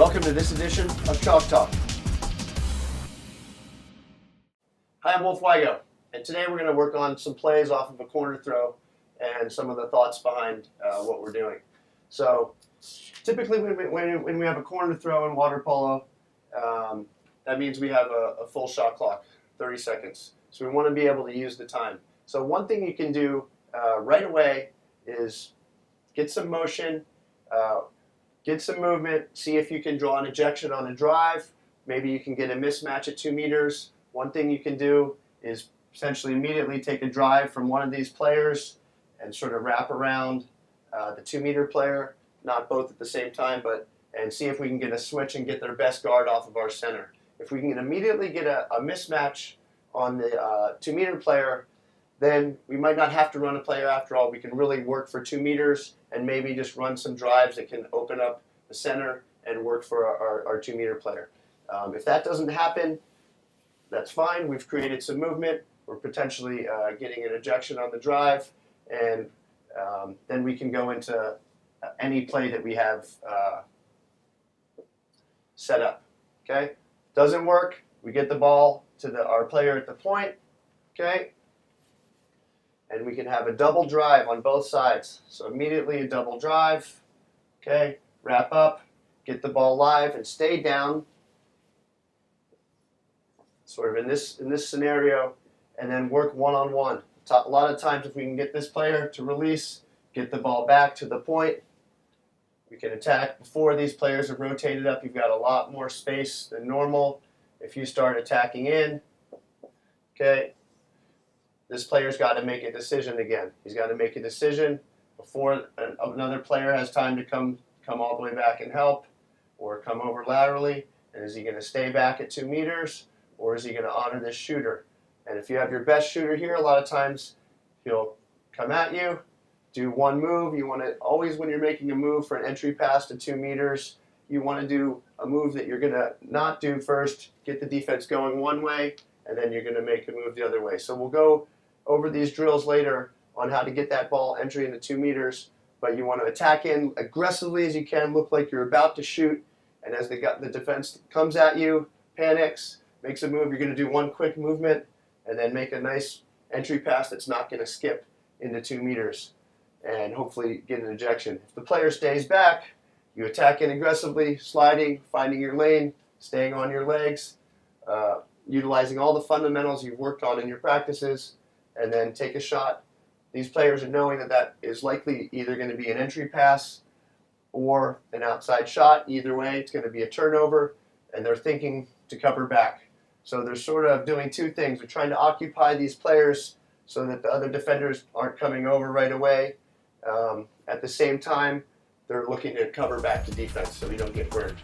Welcome to this edition of Chalk Talk. Hi, I'm Wolf Wigo, and today we're going to work on some plays off of a corner throw and some of the thoughts behind what we're doing. So, typically when we have a corner throw in water polo, that means we have a full shot clock, 30 seconds. So we want to be able to use the time. So one thing you can do right away is get some motion, get some movement, see if you can draw an ejection on a drive. Maybe you can get a mismatch at 2 meters. One thing you can do is essentially immediately take a drive from one of these players and sort of wrap around the 2 meter player, not both at the same time, and see if we can get a switch and get their best guard off of our center. If we can immediately get a mismatch on the 2 meter player, then we might not have to run a player after all. We can really work for 2 meters and maybe just run some drives that can open up the center and work for our 2 meter player. If that doesn't happen, that's fine. We've created some movement. We're potentially getting an ejection on the drive, and then we can go into any play that we have set up. Okay? Doesn't work, we get the ball to our player at the point. Okay? And we can have a double drive on both sides. So immediately a double drive. Okay? Wrap up, get the ball live, and stay down. Sort of in this scenario, and then work one-on-one. A lot of times if we can get this player to release, get the ball back to the point, we can attack before these players have rotated up. You've got a lot more space than normal. If you start attacking in, okay, this player's got to make a decision again. He's got to make a decision before another player has time to come all the way back and help, or come over laterally. And is he going to stay back at 2 meters? Or is he going to honor this shooter? And if you have your best shooter here, a lot of times he'll come at you, do one move. You want to always, when you're making a move for an entry pass to 2 meters, you want to do a move that you're going to not do first, get the defense going one way, and then you're going to make a move the other way. So we'll go over these drills later on how to get that ball entry into 2 meters, but you want to attack in aggressively as you can, look like you're about to shoot, and as the defense comes at you, panics, makes a move, you're going to do one quick movement and then make a nice entry pass that's not going to skip into 2 meters and hopefully get an ejection. If the player stays back, you attack in aggressively, sliding, finding your lane, staying on your legs, utilizing all the fundamentals you've worked on in your practices, and then take a shot. These players are knowing that is likely either going to be an entry pass or an outside shot. Either way, it's going to be a turnover, and they're thinking to cover back. So they're sort of doing 2 things. They're trying to occupy these players so that the other defenders aren't coming over right away. At the same time, they're looking to cover back to defense so you don't get burned.